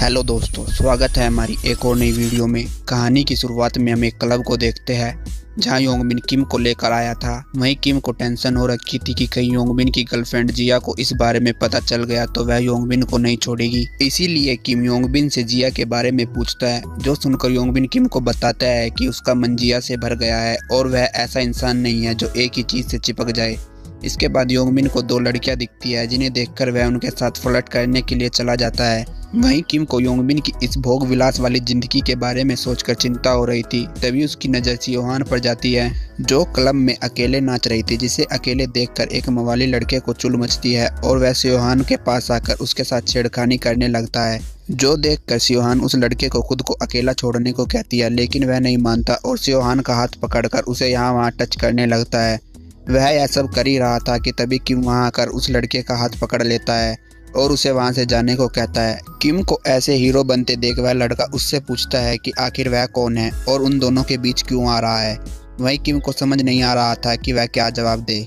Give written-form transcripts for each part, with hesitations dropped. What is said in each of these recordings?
Hello दोस्तों, स्वागत है हमारी एक और नई वीडियो में। कहानी की शुरुआत में हम एक क्लब को देखते हैं जहां योंगबिन किम को लेकर आया था। वहीं किम को टेंशन हो रखी थी कि कहीं योंगबिन की गर्लफ्रेंड जिया को इस बारे में पता चल गया तो वह योंगबिन को नहीं छोड़ेगी। इसीलिए किम योंगबिन से जिया के बारे में पूछता है, जो सुनकर योंगबिन किम को बताता है कि उसका मन जिया से भर गया है और वह ऐसा इंसान नहीं है जो एक ही चीज़ से चिपक जाए। इसके बाद योंगबिन को दो लड़कियां दिखती है जिन्हें देखकर वह उनके साथ फ्लर्ट करने के लिए चला जाता है। वहीं किम को योंगबिन की इस भोग विलास वाली जिंदगी के बारे में सोचकर चिंता हो रही थी। तभी उसकी नज़र सियोहान पर जाती है जो क्लब में अकेले नाच रही थी, जिसे अकेले देखकर एक मवाली लड़के को चुल मचती है और वह सियोहान के पास आकर उसके साथ छेड़खानी करने लगता है। जो देखकर सियोहान उस लड़के को खुद को अकेला छोड़ने को कहती है, लेकिन वह नहीं मानता और सियोहान का हाथ पकड़कर उसे यहाँ वहाँ टच करने लगता है। वह यह सब कर ही रहा था कि तभी किम वहां आकर उस लड़के का हाथ पकड़ लेता है और उसे वहां से जाने को कहता है। किम को ऐसे हीरो बनते देख वह लड़का उससे पूछता है कि आखिर वह कौन है और उन दोनों के बीच क्यों आ रहा है। वहीं किम को समझ नहीं आ रहा था कि वह क्या जवाब दे,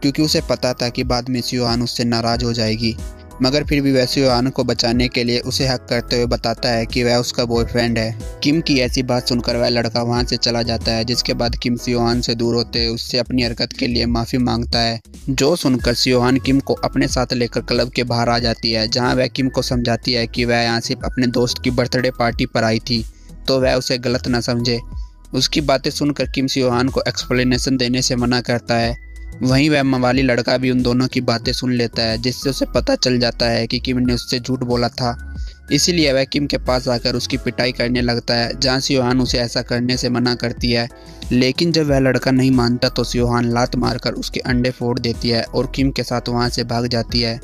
क्योंकि उसे पता था कि बाद में सियोहान उससे नाराज हो जाएगी। मगर फिर भी वह सियोहान को बचाने के लिए उसे हक करते हुए बताता है कि वह उसका बॉयफ्रेंड है। किम की ऐसी बात सुनकर वह लड़का वहां से चला जाता है, जिसके बाद किम सियोहान से दूर होते हुए उससे अपनी हरकत के लिए माफ़ी मांगता है। जो सुनकर सियोहान किम को अपने साथ लेकर क्लब के बाहर आ जाती है, जहाँ वह किम को समझाती है कि वह यहाँ सिर्फ अपने दोस्त की बर्थडे पार्टी पर आई थी, तो वह उसे गलत न समझे। उसकी बातें सुनकर किम सियोहान को एक्सप्लेनेशन देने से मना करता है। वहीं वह मवाली लड़का भी उन दोनों की बातें सुन लेता है, जिससे उसे पता चल जाता है कि किम ने उससे झूठ बोला था। इसीलिए वह किम के पास आकर उसकी पिटाई करने लगता है, जहां सियोहान उसे ऐसा करने से मना करती है। लेकिन जब वह लड़का नहीं मानता तो सियोहान लात मारकर उसके अंडे फोड़ देती है और किम के साथ वहां से भाग जाती है।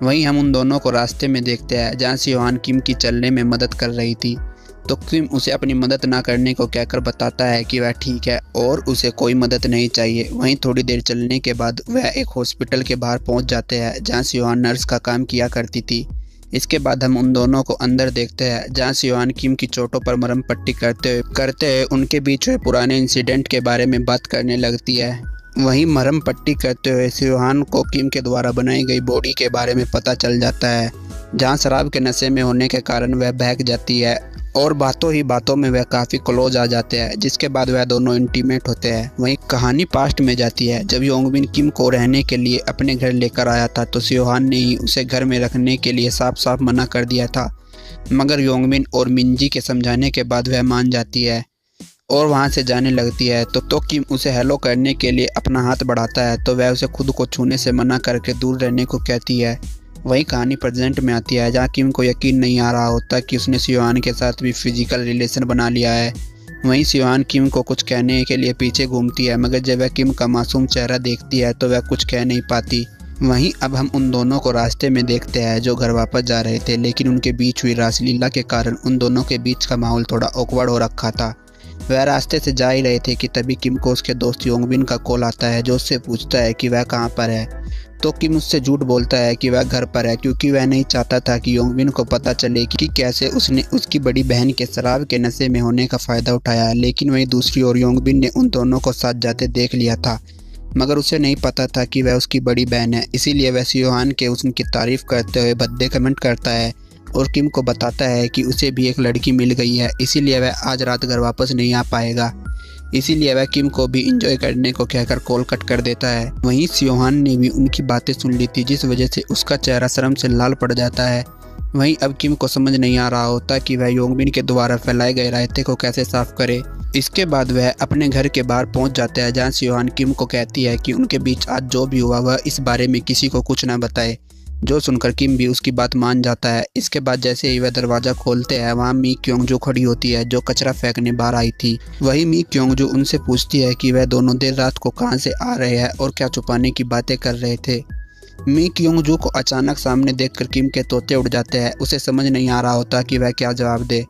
वहीं हम उन दोनों को रास्ते में देखते हैं जहाँ सियोहान किम की चलने में मदद कर रही थी, तो किम उसे अपनी मदद ना करने को कहकर बताता है कि वह ठीक है और उसे कोई मदद नहीं चाहिए। वहीं थोड़ी देर चलने के बाद वह एक हॉस्पिटल के बाहर पहुंच जाते हैं जहां सियोहान नर्स का काम किया करती थी। इसके बाद हम उन दोनों को अंदर देखते हैं जहां सियोहान किम की चोटों पर मरहम पट्टी करते हुए उनके बीच हुए पुराने इंसिडेंट के बारे में बात करने लगती है। वहीं मरहम पट्टी करते हुए सियोहान को किम के द्वारा बनाई गई बॉडी के बारे में पता चल जाता है, जहाँ शराब के नशे में होने के कारण वह बहक जाती है और बातों ही बातों में वह काफ़ी क्लोज आ जाते हैं, जिसके बाद वह दोनों इंटीमेट होते हैं। वहीं कहानी पास्ट में जाती है। जब योंगबिन किम को रहने के लिए अपने घर लेकर आया था तो सियोहान ने ही उसे घर में रखने के लिए साफ साफ मना कर दिया था, मगर योंगबिन और मिंजी के समझाने के बाद वह मान जाती है और वहां से जाने लगती है। तो किम उसे हेलो करने के लिए अपना हाथ बढ़ाता है तो वह उसे खुद को छूने से मना करके दूर रहने को कहती है। वही कहानी प्रेजेंट में आती है, जहाँ किम को यकीन नहीं आ रहा होता कि उसने सियोहान के साथ भी फिजिकल रिलेशन बना लिया है। वहीं सियोहान किम को कुछ कहने के लिए पीछे घूमती है, मगर जब वह किम का मासूम चेहरा देखती है तो वह कुछ कह नहीं पाती। वहीं अब हम उन दोनों को रास्ते में देखते हैं जो घर वापस जा रहे थे, लेकिन उनके बीच हुई रासलीला के कारण उन दोनों के बीच का माहौल थोड़ा ऑकवर्ड हो रखा था। वह रास्ते से जा ही रहे थे कि तभी किम को उसके दोस्त योंगबिन का कॉल आता है, जो उससे पूछता है कि वह कहाँ पर है। तो किम उससे झूठ बोलता है कि वह घर पर है, क्योंकि वह नहीं चाहता था कि योंगबिन को पता चले कि कैसे उसने उसकी बड़ी बहन के शराब के नशे में होने का फ़ायदा उठाया। लेकिन वहीं दूसरी ओर योंगबिन ने उन दोनों को साथ जाते देख लिया था, मगर उसे नहीं पता था कि वह उसकी बड़ी बहन है। इसीलिए वह सियोहान के उनकी तारीफ़ करते हुए भद्दे कमेंट करता है और किम को बताता है कि उसे भी एक लड़की मिल गई है, इसीलिए वह आज रात घर वापस नहीं आ पाएगा। इसीलिए वह किम को भी एंजॉय करने को कहकर कॉल कट कर देता है। वहीं सियोहान ने भी उनकी बातें सुन ली थी, जिस वजह से उसका चेहरा शर्म से लाल पड़ जाता है। वहीं अब किम को समझ नहीं आ रहा होता कि वह योंगबिन के द्वारा फैलाए गए रायते को कैसे साफ करे। इसके बाद वह अपने घर के बाहर पहुंच जाता है, जहां सियोहान किम को कहती है कि उनके बीच आज जो भी हुआ वह इस बारे में किसी को कुछ ना बताए। जो सुनकर किम भी उसकी बात मान जाता है। इसके बाद जैसे ही वह दरवाज़ा खोलते हैं, वहाँ मी क्योंगजू खड़ी होती है, जो कचरा फेंकने बाहर आई थी। वही मी क्योंगजू उनसे पूछती है कि वह दोनों देर रात को कहाँ से आ रहे हैं और क्या छुपाने की बातें कर रहे थे। मी क्योंगजू को अचानक सामने देखकर किम के तोते उड़ जाते हैं। उसे समझ नहीं आ रहा होता कि वह क्या जवाब दे।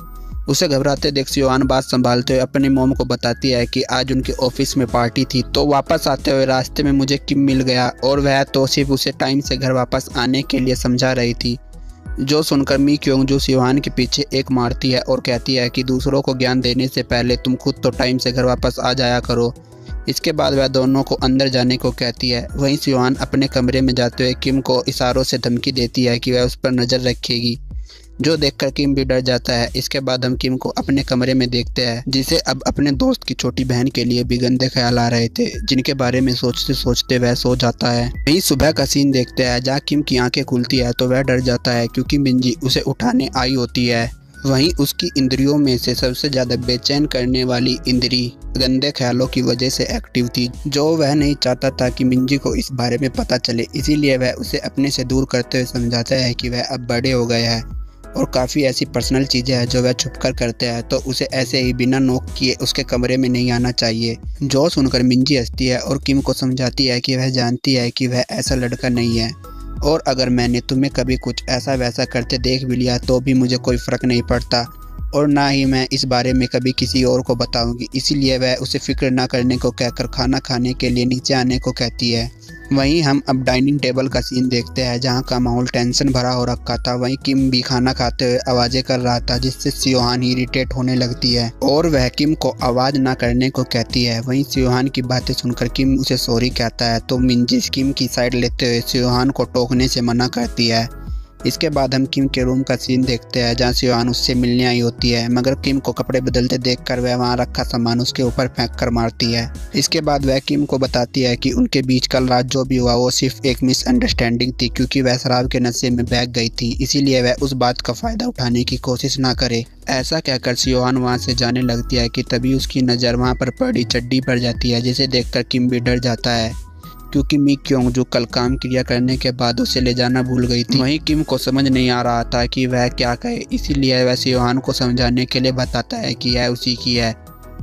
उसे घबराते देख सियोहान बात संभालते हुए अपनी मोम को बताती है कि आज उनके ऑफिस में पार्टी थी, तो वापस आते हुए रास्ते में मुझे किम मिल गया और वह तो सिर्फ उसे टाइम से घर वापस आने के लिए समझा रही थी। जो सुनकर मी क्योंगजू सियोहान के पीछे एक मारती है और कहती है कि दूसरों को ज्ञान देने से पहले तुम खुद तो टाइम से घर वापस आ जाया करो। इसके बाद वह दोनों को अंदर जाने को कहती है। वहीं सियोहान अपने कमरे में जाते हुए किम को इशारों से धमकी देती है कि वह उस पर नज़र रखेगी। जो देखकर किम भी डर जाता है। इसके बाद हम किम को अपने कमरे में देखते हैं, जिसे अब अपने दोस्त की छोटी बहन के लिए भी गंदे ख्याल आ रहे थे, जिनके बारे में सोचते सोचते वह सो जाता है। वहीं सुबह का सीन देखते हैं, जहाँ किम की आंखें खुलती है तो वह डर जाता है क्योंकि मिंजी उसे उठाने आई होती है। वहीं उसकी इंद्रियों में से सबसे ज़्यादा बेचैन करने वाली इंद्री गंदे ख्यालों की वजह से एक्टिव थी, जो वह नहीं चाहता था कि मिंजी को इस बारे में पता चले। इसीलिए वह उसे अपने से दूर करते हुए समझाता है कि वह अब बड़े हो गए हैं और काफ़ी ऐसी पर्सनल चीज़ें हैं जो वह छुपकर करते हैं, तो उसे ऐसे ही बिना नोक किए उसके कमरे में नहीं आना चाहिए। जो सुनकर मिंजी हंसती है और किम को समझाती है कि वह जानती है कि वह ऐसा लड़का नहीं है, और अगर मैंने तुम्हें कभी कुछ ऐसा वैसा करते देख भी लिया तो भी मुझे कोई फ़र्क नहीं पड़ता, और ना ही मैं इस बारे में कभी किसी और को बताऊंगी। इसीलिए वह उसे फिक्र ना करने को कहकर खाना खाने के लिए नीचे आने को कहती है। वहीं हम अब डाइनिंग टेबल का सीन देखते हैं, जहां का माहौल टेंशन भरा हो रखा था। वहीं किम भी खाना खाते हुए आवाज़ें कर रहा था, जिससे सियोहान इरिटेट होने लगती है और वह किम को आवाज़ ना करने को कहती है। वहीं सियोहान की बातें सुनकर किम उसे सॉरी कहता है, तो मिंजी किम की साइड लेते हुए सियोहान को टोकने से मना करती है। इसके बाद हम किम के रूम का सीन देखते हैं, जहाँ सियोहान उससे मिलने आई होती है, मगर किम को कपड़े बदलते देखकर वह वहाँ रखा सामान उसके ऊपर फेंक कर मारती है। इसके बाद वह किम को बताती है कि उनके बीच कल रात जो भी हुआ वो सिर्फ एक मिसअंडरस्टैंडिंग थी, क्योंकि वह शराब के नशे में बह गई थी, इसीलिए वह उस बात का फ़ायदा उठाने की कोशिश ना करे। ऐसा कहकर सियोहान वहाँ से जाने लगती है कि तभी उसकी नज़र वहाँ पर पड़ी चड्डी पर जाती है, जिसे देखकर किम भी डर जाता है, क्योंकि मी क्योंग जो कल काम क्रिया करने के बाद उसे ले जाना भूल गई थी। वहीं किम को समझ नहीं आ रहा था कि वह क्या कहे, इसीलिए वह सियोहान को समझाने के लिए बताता है कि यह उसी की है।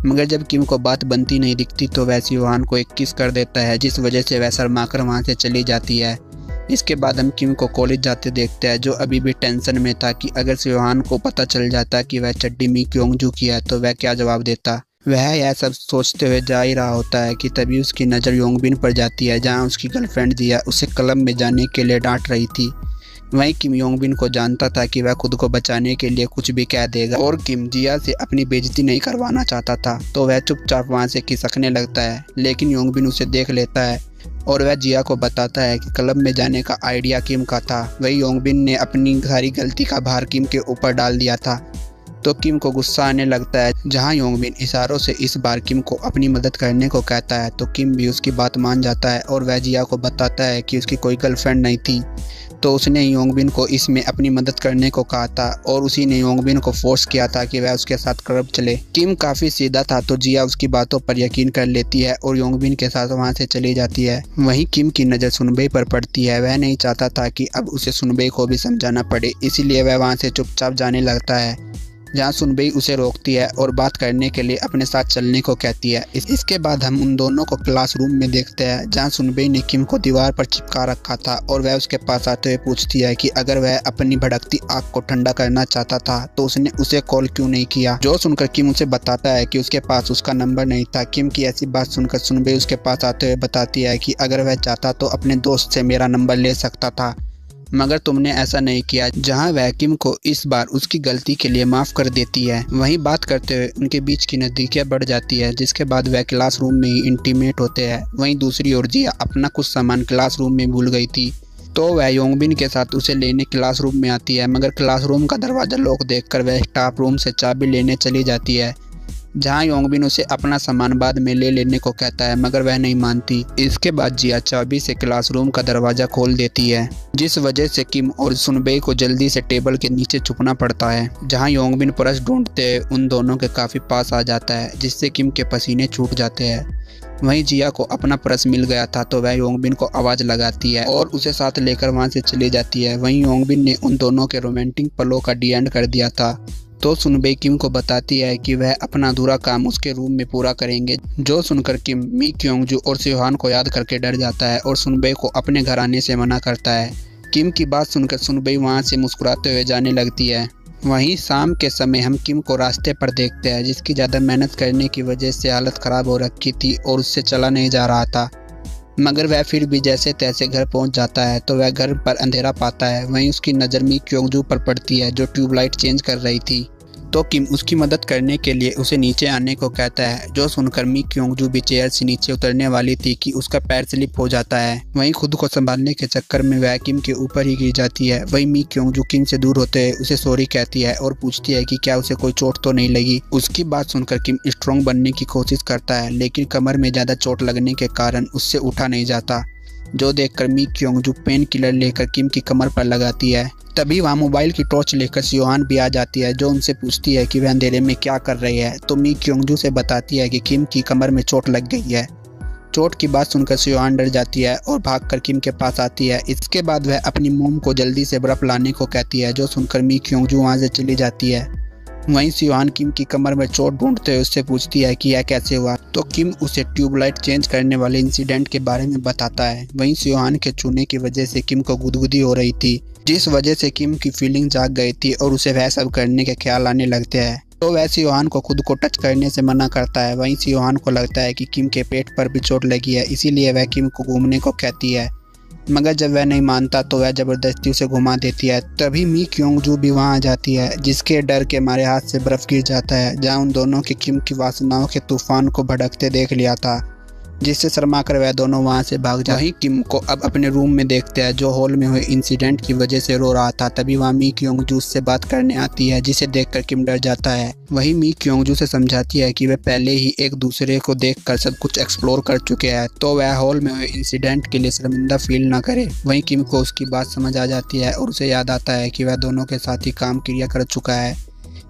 मगर जब किम को बात बनती नहीं दिखती तो वह सियोहान को एक किस कर देता है, जिस वजह से वह शर्माकर वहाँ से चली जाती है। इसके बाद हम किम को कॉलेज जाते देखते हैं, जो अभी भी टेंशन में था कि अगर सियोहान को पता चल जाता कि वह चड्डी मी क्योंग की है तो वह क्या जवाब देता। वह यह सब सोचते हुए जा ही रहा होता है कि तभी उसकी नज़र योंगबिन पर जाती है, जहां उसकी गर्लफ्रेंड जिया उसे क्लब में जाने के लिए डांट रही थी। वहीं किम योंगबिन को जानता था कि वह खुद को बचाने के लिए कुछ भी कह देगा, और किम जिया से अपनी बेइज्जती नहीं करवाना चाहता था, तो वह चुपचाप वहां से खिसकने लगता है। लेकिन योंगबिन उसे देख लेता है और वह जिया को बताता है कि क्लब में जाने का आइडिया किम का था। वही योंगबिन ने अपनी सारी गलती का भार किम के ऊपर डाल दिया था, तो किम को गुस्सा आने लगता है। जहां योंगबिन इशारों से इस बार किम को अपनी मदद करने को कहता है, तो किम भी उसकी बात मान जाता है और वह जिया को बताता है कि उसकी कोई गर्लफ्रेंड नहीं थी, तो उसने योंगबिन को इसमें अपनी मदद करने को कहा था और उसी ने योंगबिन को फोर्स किया था कि वह उसके साथ क्लब चले। किम काफ़ी सीधा था, तो जिया उसकी बातों पर यकीन कर लेती है और योंगबिन के साथ वहां से चली जाती है। वहीं किम की नज़र सुनबई पर पड़ती है। वह नहीं चाहता था कि अब उसे सुनबई को भी समझाना पड़े, इसीलिए वह वहां से चुपचाप जाने लगता है, जहाँ सुनबई उसे रोकती है और बात करने के लिए अपने साथ चलने को कहती है। इसके बाद हम उन दोनों को क्लासरूम में देखते हैं, जहाँ सुनबई ने किम को दीवार पर चिपका रखा था और वह उसके पास आते हुए पूछती है कि अगर वह अपनी भड़कती आग को ठंडा करना चाहता था तो उसने उसे कॉल क्यों नहीं किया। जो सुनकर किम उसे बताता है कि उसके पास उसका नंबर नहीं था। किम की ऐसी बात सुनकर सुनबई उसके पास आते हुए बताती है कि अगर वह चाहता तो अपने दोस्त से मेरा नंबर ले सकता था, मगर तुमने ऐसा नहीं किया। जहां वह किम को इस बार उसकी गलती के लिए माफ़ कर देती है। वहीं बात करते हुए उनके बीच की नज़दीकियां बढ़ जाती है, जिसके बाद वह क्लासरूम में ही इंटीमेट होते हैं। वहीं दूसरी ओर जिया अपना कुछ सामान क्लासरूम में भूल गई थी, तो वह योंगबिन के साथ उसे लेने क्लासरूम में आती है, मगर क्लासरूम का दरवाज़ा लॉक देखकर वह स्टाफ रूम से चाबी लेने चली जाती है, जहां योंगबिन उसे अपना सामान बाद में ले लेने को कहता है, मगर वह नहीं मानती। इसके बाद जिया चाबी से क्लासरूम का दरवाज़ा खोल देती है, जिस वजह से किम और सुनबई को जल्दी से टेबल के नीचे छुपना पड़ता है, जहां योंगबिन पर्स ढूंढते उन दोनों के काफ़ी पास आ जाता है, जिससे किम के पसीने छूट जाते हैं। वहीं जिया को अपना पर्स मिल गया था, तो वह योंगबिन को आवाज़ लगाती है और उसे साथ लेकर वहां से चली जाती है। वहीं योंगबिन ने उन दोनों के रोमांटिक पलों का डी एंड कर दिया था, तो सुनबई किम को बताती है कि वह अपना अधूरा काम उसके रूम में पूरा करेंगे। जो सुनकर किम मी क्योंगजू और सियोहान को याद करके डर जाता है और सुनबई को अपने घर आने से मना करता है। किम की बात सुनकर सुनबई वहां से मुस्कुराते हुए जाने लगती है। वहीं शाम के समय हम किम को रास्ते पर देखते हैं, जिसकी ज़्यादा मेहनत करने की वजह से हालत ख़राब हो रखी थी और उससे चला नहीं जा रहा था, मगर वह फिर भी जैसे तैसे घर पहुंच जाता है, तो वह घर पर अंधेरा पाता है। वहीं उसकी नज़र मी क्योंगजू पर पड़ती है, जो ट्यूबलाइट चेंज कर रही थी, तो किम उसकी मदद करने के लिए उसे नीचे आने को कहता है, जो सुनकर मी क्योंगजू भी चेयर से नीचे उतरने वाली थी कि उसका पैर स्लिप हो जाता है। वहीं खुद को संभालने के चक्कर में वह किम के ऊपर ही गिर जाती है। वहीं मी क्योंगजू किम से दूर होते हुए उसे सॉरी कहती है और पूछती है कि क्या उसे कोई चोट तो नहीं लगी। उसकी बात सुनकर किम स्ट्रॉन्ग बनने की कोशिश करता है, लेकिन कमर में ज्यादा चोट लगने के कारण उससे उठा नहीं जाता, जो देखकर मी क्योंगजू पेन किलर लेकर किम की कमर पर लगाती है। तभी वहाँ मोबाइल की टॉर्च लेकर सियोहान भी आ जाती है, जो उनसे पूछती है कि वह अंधेरे में क्या कर रही है। तो मी क्योंगजू से बताती है कि किम की कमर में चोट लग गई है। चोट की बात सुनकर सियोहान डर जाती है और भागकर किम के पास आती है। इसके बाद वह अपनी मोम को जल्दी से बर्फ लाने को कहती है, जो सुनकर मी क्योंगजू वहाँ से चली जाती है। वहीं सियोहान किम की कमर में चोट ढूंढते हुए उससे पूछती है कि यह कैसे हुआ। तो किम उसे ट्यूबलाइट चेंज करने वाले इंसिडेंट के बारे में बताता है। वहीं सियोहान के छूने की वजह से किम को गुदगुदी हो रही थी, जिस वजह से किम की फीलिंग जाग गई थी और उसे वह सब करने के ख्याल आने लगते हैं। तो वह सियोहान को खुद को टच करने से मना करता है। वहीं सियोहान को लगता है कि किम के पेट पर भी चोट लगी है, इसीलिए वह किम को घूमने को कहती है, मगर जब वह नहीं मानता तो वह जबरदस्ती उसे घुमा देती है। तभी मी क्योंगजू भी वहां आ जाती है, जिसके डर के मारे हाथ से बर्फ गिर जाता है, जहां उन दोनों की किम की वासनाओं के तूफान को भड़कते देख लिया था, जिससे शर्माकर वह दोनों वहां से भाग जाते। वहीं किम को अब अपने रूम में देखते हैं, जो हॉल में हुए इंसिडेंट की वजह से रो रहा था। तभी वहाँ मी क्योंगजू से बात करने आती है, जिसे देखकर किम डर जाता है। वहीं मी क्योंगजू से समझाती है कि वे पहले ही एक दूसरे को देखकर सब कुछ एक्सप्लोर कर चुके हैं, तो वह हॉल में हुए इंसिडेंट के लिए शर्मिंदा फील ना करे। वहीं किम को उसकी बात समझ आ जाती है और उसे याद आता है कि वह दोनों के साथ ही काम क्रिया कर चुका है।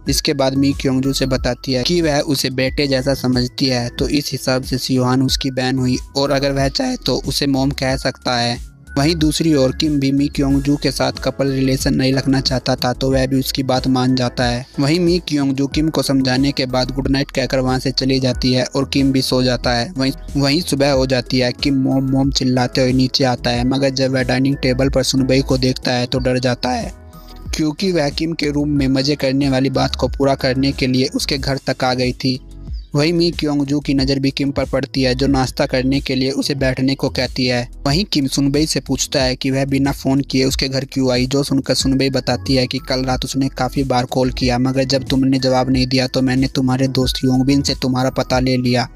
इसके बाद मी क्योंगजू से बताती है कि वह उसे बेटे जैसा समझती है, तो इस हिसाब से सियोहान उसकी बहन हुई और अगर वह चाहे तो उसे मोम कह सकता है। वहीं दूसरी ओर किम भी मी क्योंगजू के साथ कपल रिलेशन नहीं रखना चाहता था, तो वह भी उसकी बात मान जाता है। वहीं मी क्योंगजू किम को समझाने के बाद गुड नाइट कहकर वहां से चली जाती है और किम भी सो जाता है। वहीं सुबह हो जाती है। किम मोम मोम चिल्लाते हुए नीचे आता है, मगर जब वह डाइनिंग टेबल पर सुनबई को देखता है तो डर जाता है, क्योंकि वह किम के रूम में मजे करने वाली बात को पूरा करने के लिए उसके घर तक आ गई थी। वहीं मी क्योंगजू की नज़र भी किम पर पड़ती है, जो नाश्ता करने के लिए उसे बैठने को कहती है। वहीं किम सुनबई से पूछता है कि वह बिना फ़ोन किए उसके घर क्यों आई, जो सुनकर सुनबई बताती है कि कल रात उसने काफ़ी बार कॉल किया, मगर जब तुमने जवाब नहीं दिया तो मैंने तुम्हारे दोस्त योंगबिन से तुम्हारा पता ले लिया।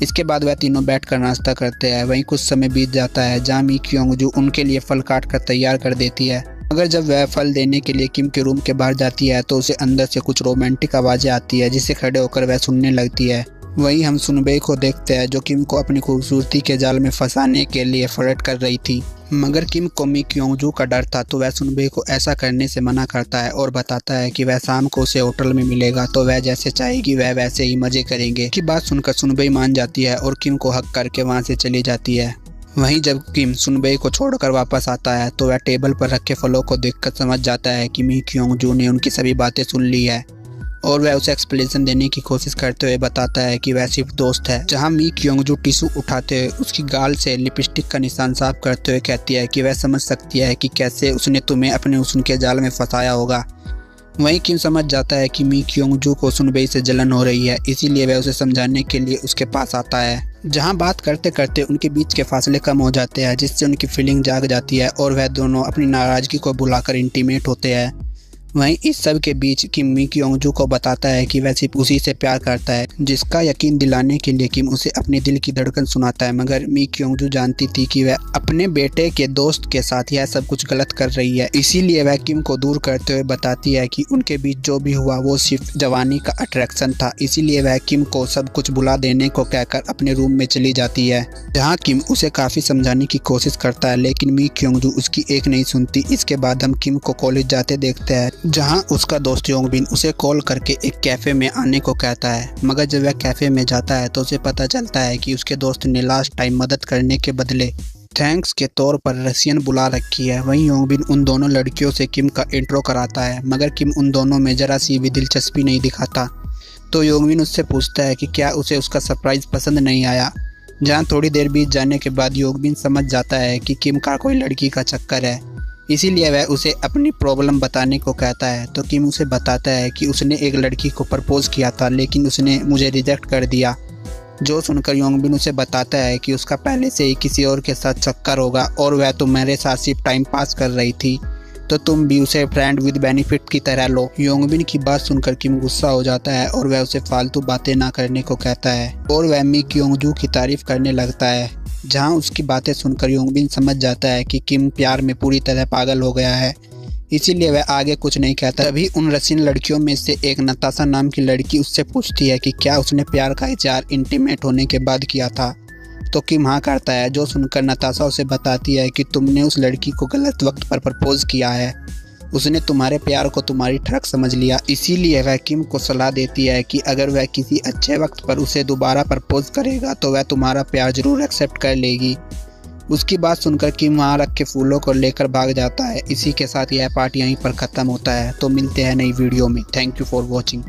इसके बाद वह तीनों बैठकर नाश्ता करते हैं। वहीं कुछ समय बीत जाता है, जहाँ मी क्योंगजू उनके लिए फल काट कर तैयार कर देती है, मगर जब वह फल देने के लिए किम के रूम के बाहर जाती है तो उसे अंदर से कुछ रोमांटिक आवाज़ें आती है, जिसे खड़े होकर वह सुनने लगती है। वहीं हम सुनबई को देखते हैं, जो किम को अपनी खूबसूरती के जाल में फंसाने के लिए फ्लर्ट कर रही थी, मगर किम को मी क्योंगजू का डर था, तो वह सुनबई को ऐसा करने से मना करता है और बताता है कि वह शाम को उसे होटल में मिलेगा, तो वह जैसे चाहेगी वह वैसे ही मजे करेंगे। की बात सुनकर सुनबई मान जाती है और किम को हक करके वहाँ से चली जाती है। वहीं जब किम सुनबई को छोड़कर वापस आता है तो वह टेबल पर रखे फलों को देखकर समझ जाता है कि मी क्योंगजू ने उनकी सभी बातें सुन ली है, और वह उसे एक्सप्लेनेशन देने की कोशिश करते हुए बताता है कि वह सिर्फ दोस्त है। जहां मी क्योंगजू टिश्यू उठाते हुए उसकी गाल से लिपस्टिक का निशान साफ करते हुए कहती है कि वह समझ सकती है कि कैसे उसने तुम्हें अपने हुस्न के जाल में फंसाया होगा। वहीं किम समझ जाता है कि मी क्योंगजू को सुनबई से जलन हो रही है, इसीलिए वह उसे समझाने के लिए उसके पास आता है। जहां बात करते करते उनके बीच के फासले कम हो जाते हैं, जिससे उनकी फीलिंग जाग जाती है और वह दोनों अपनी नाराज़गी को भुलाकर इंटीमेट होते हैं। वहीं इस सब के बीच किम मी क्योंगजू को बताता है कि वह सिर्फ उसी से प्यार करता है, जिसका यकीन दिलाने के लिए किम उसे अपने दिल की धड़कन सुनाता है, मगर मी क्योंगजू जानती थी कि वह अपने बेटे के दोस्त के साथ यह सब कुछ गलत कर रही है, इसीलिए वह किम को दूर करते हुए बताती है कि उनके बीच जो भी हुआ वो सिर्फ जवानी का अट्रैक्शन था। इसीलिए वह किम को सब कुछ भुला देने को कहकर अपने रूम में चली जाती है, जहाँ किम उसे काफ़ी समझाने की कोशिश करता है, लेकिन मी क्योंगजू उसकी एक नहीं सुनती। इसके बाद हम किम को कॉलेज जाते देखते हैं, जहां उसका दोस्त योंगबिन उसे कॉल करके एक कैफ़े में आने को कहता है, मगर जब वह कैफ़े में जाता है तो उसे पता चलता है कि उसके दोस्त ने लास्ट टाइम मदद करने के बदले थैंक्स के तौर पर रसियन बुला रखी है। वहीं योंगबिन उन दोनों लड़कियों से किम का इंट्रो कराता है, मगर किम उन दोनों में जरा सी भी दिलचस्पी नहीं दिखाता, तो योंगबिन उससे पूछता है कि क्या उसे उसका सरप्राइज़ पसंद नहीं आया। जहाँ थोड़ी देर बीत जाने के बाद योंगबिन समझ जाता है कि किम का कोई लड़की का चक्कर है, इसीलिए वह उसे अपनी प्रॉब्लम बताने को कहता है। तो किम उसे बताता है कि उसने एक लड़की को प्रपोज किया था, लेकिन उसने मुझे रिजेक्ट कर दिया, जो सुनकर योंगबिन उसे बताता है कि उसका पहले से ही किसी और के साथ चक्कर होगा और वह तो मेरे साथ सिर्फ टाइम पास कर रही थी। तो तुम भी उसे फ्रेंड विद बेनिफिट की तरह लो। योंगबिन की बात सुनकर किम गुस्सा हो जाता है और वह उसे फालतू बातें ना करने को कहता है और वह मी क्योंगजू की तारीफ करने लगता है। जहां उसकी बातें सुनकर योंगबिन समझ जाता है कि किम प्यार में पूरी तरह पागल हो गया है, इसीलिए वह आगे कुछ नहीं कहता। तभी उन रसीन लड़कियों में से एक नताशा नाम की लड़की उससे पूछती है कि क्या उसने प्यार का इजहार इंटीमेट होने के बाद किया था। तो किम हाँ करता है, जो सुनकर नताशा उसे बताती है कि तुमने उस लड़की को गलत वक्त पर प्रपोज किया है। उसने तुम्हारे प्यार को तुम्हारी ठग समझ लिया। इसीलिए वह किम को सलाह देती है कि अगर वह किसी अच्छे वक्त पर उसे दोबारा प्रपोज करेगा तो वह तुम्हारा प्यार जरूर एक्सेप्ट कर लेगी। उसकी बात सुनकर किम वहाँ रख के फूलों को लेकर भाग जाता है। इसी के साथ यह पार्ट यहीं पर ख़त्म होता है। तो मिलते हैं नई वीडियो में। Thank you for watching.